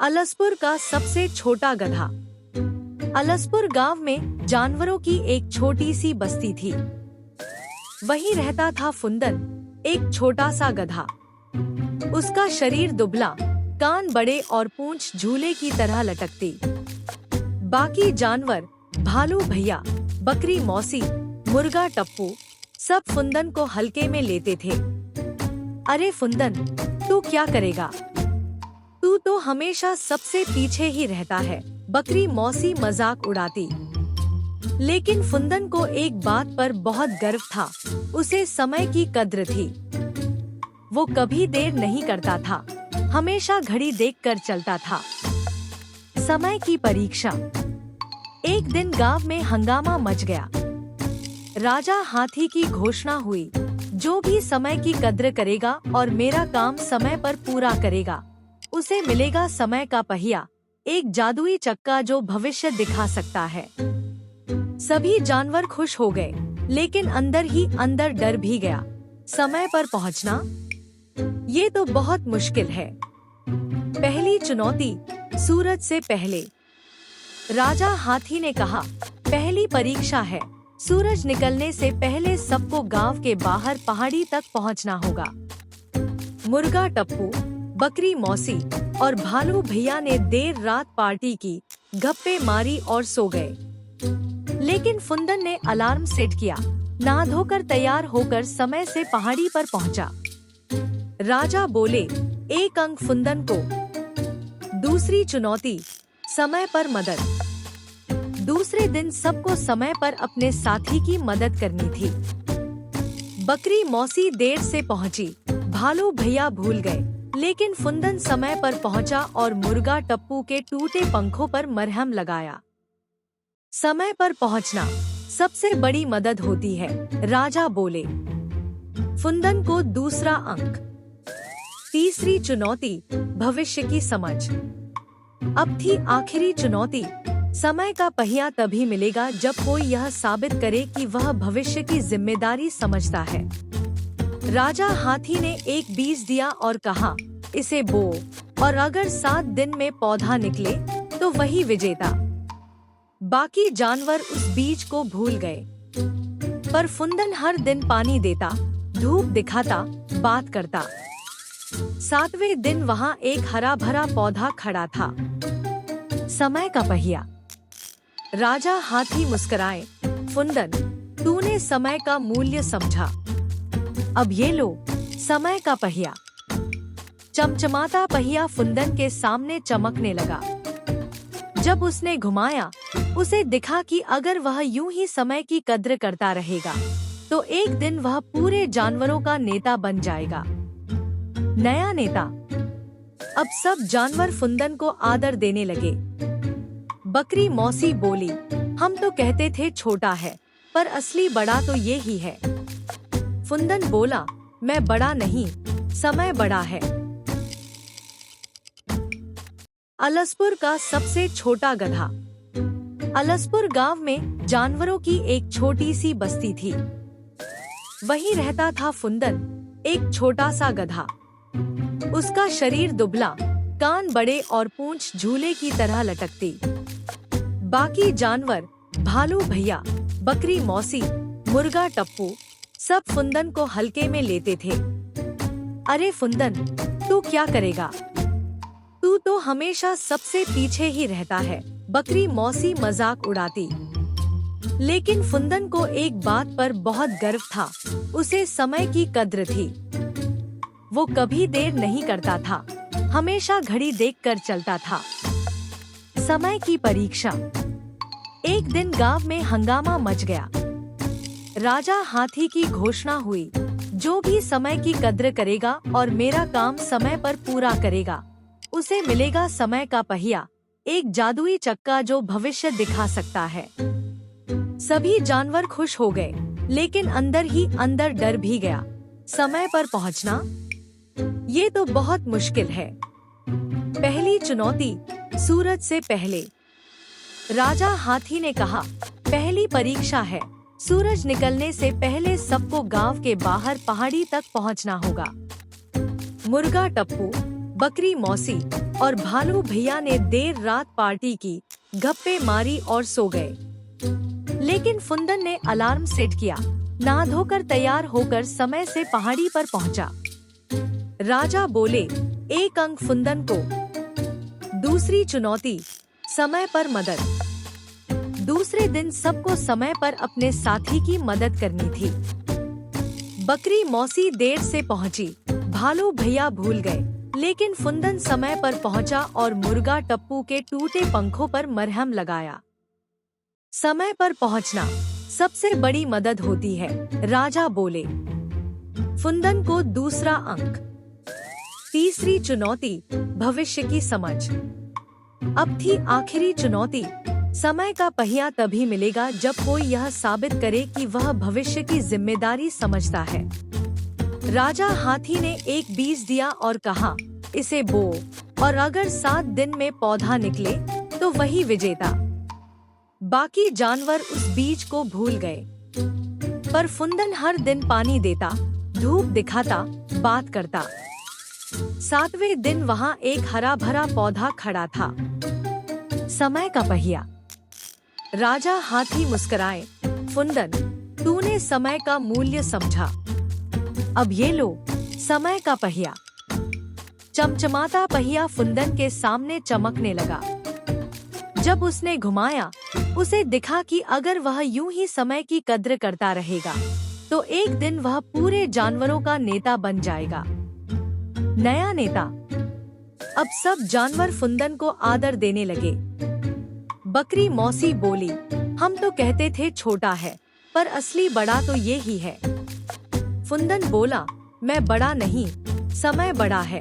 अलसपुर का सबसे छोटा गधा। अलसपुर गांव में जानवरों की एक छोटी सी बस्ती थी। वहीं रहता था फुंदन, एक छोटा सा गधा। उसका शरीर दुबला, कान बड़े और पूंछ झूले की तरह लटकती। बाकी जानवर, भालू भैया, बकरी मौसी, मुर्गा टप्पू, सब फुंदन को हल्के में लेते थे। अरे फुंदन, तू क्या करेगा? तू तो हमेशा सबसे पीछे ही रहता है, बकरी मौसी मजाक उड़ाती। लेकिन फुंदन को एक बात पर बहुत गर्व था, उसे समय की कद्र थी। वो कभी देर नहीं करता था, हमेशा घड़ी देखकर चलता था। समय की परीक्षा। एक दिन गांव में हंगामा मच गया। राजा हाथी की घोषणा हुई, जो भी समय की कद्र करेगा और मेरा काम समय पर पूरा करेगा, उसे मिलेगा समय का पहिया, एक जादुई चक्का जो भविष्य दिखा सकता है। सभी जानवर खुश हो गए, लेकिन अंदर ही अंदर डर भी गया। समय पर पहुंचना, ये तो बहुत मुश्किल है। पहली चुनौती, सूरज से पहले। राजा हाथी ने कहा, पहली परीक्षा है, सूरज निकलने से पहले सबको गांव के बाहर पहाड़ी तक पहुंचना होगा। मुर्गा टप्पू, बकरी मौसी और भालू भैया ने देर रात पार्टी की, गप्पे मारी और सो गए। लेकिन फुंदन ने अलार्म सेट किया, नहा धोकर तैयार होकर समय से पहाड़ी पर पहुंचा। राजा बोले, एक अंक फुंदन को। दूसरी चुनौती, समय पर मदद। दूसरे दिन सबको समय पर अपने साथी की मदद करनी थी। बकरी मौसी देर से पहुंची, भालू भैया भूल गए, लेकिन फुंदन समय पर पहुंचा और मुर्गा टप्पू के टूटे पंखों पर मरहम लगाया। समय पर पहुंचना सबसे बड़ी मदद होती है, राजा बोले। फुंदन को दूसरा अंक। तीसरी चुनौती, भविष्य की समझ। अब थी आखिरी चुनौती, समय का पहिया तभी मिलेगा जब कोई यह साबित करे कि वह भविष्य की जिम्मेदारी समझता है। राजा हाथी ने एक बीज दिया और कहा, इसे बो, और अगर 7 दिन में पौधा निकले तो वही विजेता। बाकी जानवर उस बीज को भूल गए, पर फुंदन हर दिन पानी देता, धूप दिखाता, बात करता। 7वें दिन वहाँ एक हरा भरा पौधा खड़ा था, समय का पहिया। राजा हाथी मुस्कुराए, फुंदन, तूने समय का मूल्य समझा। अब ये लो, समय का पहिया। चमचमाता पहिया फुंदन के सामने चमकने लगा। जब उसने घुमाया, उसे दिखा कि अगर वह यूं ही समय की कद्र करता रहेगा, तो एक दिन वह पूरे जानवरों का नेता बन जाएगा। नया नेता। अब सब जानवर फुंदन को आदर देने लगे। बकरी मौसी बोली, हम तो कहते थे छोटा है, पर असली बड़ा तो ये ही है। फुंदन बोला, मैं बड़ा नहीं, समय बड़ा है। अलसपुर का सबसे छोटा गधा। अलसपुर गांव में जानवरों की एक छोटी सी बस्ती थी। वहीं रहता था फुंदन, एक छोटा सा गधा। उसका शरीर दुबला, कान बड़े और पूंछ झूले की तरह लटकती। बाकी जानवर, भालू भैया, बकरी मौसी, मुर्गा टप्पू, सब फुंदन को हल्के में लेते थे। अरे फुंदन, तू क्या करेगा? तू तो हमेशा सबसे पीछे ही रहता है, बकरी मौसी मजाक उड़ाती। लेकिन फुंदन को एक बात पर बहुत गर्व था, उसे समय की कद्र थी। वो कभी देर नहीं करता था, हमेशा घड़ी देखकर चलता था। समय की परीक्षा। एक दिन गांव में हंगामा मच गया। राजा हाथी की घोषणा हुई, जो भी समय की कद्र करेगा और मेरा काम समय पर पूरा करेगा, उसे मिलेगा समय का पहिया, एक जादुई चक्का जो भविष्य दिखा सकता है। सभी जानवर खुश हो गए, लेकिन अंदर ही अंदर डर भी गया। समय पर पहुंचना, ये तो बहुत मुश्किल है। पहली चुनौती, सूरज से पहले। राजा हाथी ने कहा, पहली परीक्षा है, सूरज निकलने से पहले सबको गांव के बाहर पहाड़ी तक पहुंचना होगा। मुर्गा टप्पू, बकरी मौसी और भालू भैया ने देर रात पार्टी की, गप्पे मारी और सो गए। लेकिन फुंदन ने अलार्म सेट किया, नहा धोकर तैयार होकर समय से पहाड़ी पर पहुंचा। राजा बोले, एक अंक फुंदन को। दूसरी चुनौती, समय पर मदद। दूसरे दिन सबको समय पर अपने साथी की मदद करनी थी। बकरी मौसी देर से पहुंची, भालू भैया भूल गए, लेकिन फुंदन समय पर पहुंचा और मुर्गा टप्पू के टूटे पंखों पर मरहम लगाया। समय पर पहुंचना सबसे बड़ी मदद होती है, राजा बोले। फुंदन को दूसरा अंक। तीसरी चुनौती, भविष्य की समझ। अब थी आखिरी चुनौती, समय का पहिया तभी मिलेगा जब कोई यह साबित करे कि वह भविष्य की जिम्मेदारी समझता है। राजा हाथी ने एक बीज दिया और कहा, इसे बो, और अगर 7 दिन में पौधा निकले तो वही विजेता। बाकी जानवर उस बीज को भूल गए, पर फुंदन हर दिन पानी देता, धूप दिखाता, बात करता। 7वें दिन वहाँ एक हरा भरा पौधा खड़ा था, समय का पहिया। राजा हाथी मुस्कुराए, फुंदन, तूने समय का मूल्य समझा। अब ये लो, समय का पहिया। चमचमाता पहिया फुंदन के सामने चमकने लगा। जब उसने घुमाया, उसे दिखा कि अगर वह यूं ही समय की कद्र करता रहेगा, तो एक दिन वह पूरे जानवरों का नेता बन जाएगा। नया नेता। अब सब जानवर फुंदन को आदर देने लगे। बकरी मौसी बोली, हम तो कहते थे छोटा है, पर असली बड़ा तो ये ही है। फुंदन बोला, मैं बड़ा नहीं, समय बड़ा है।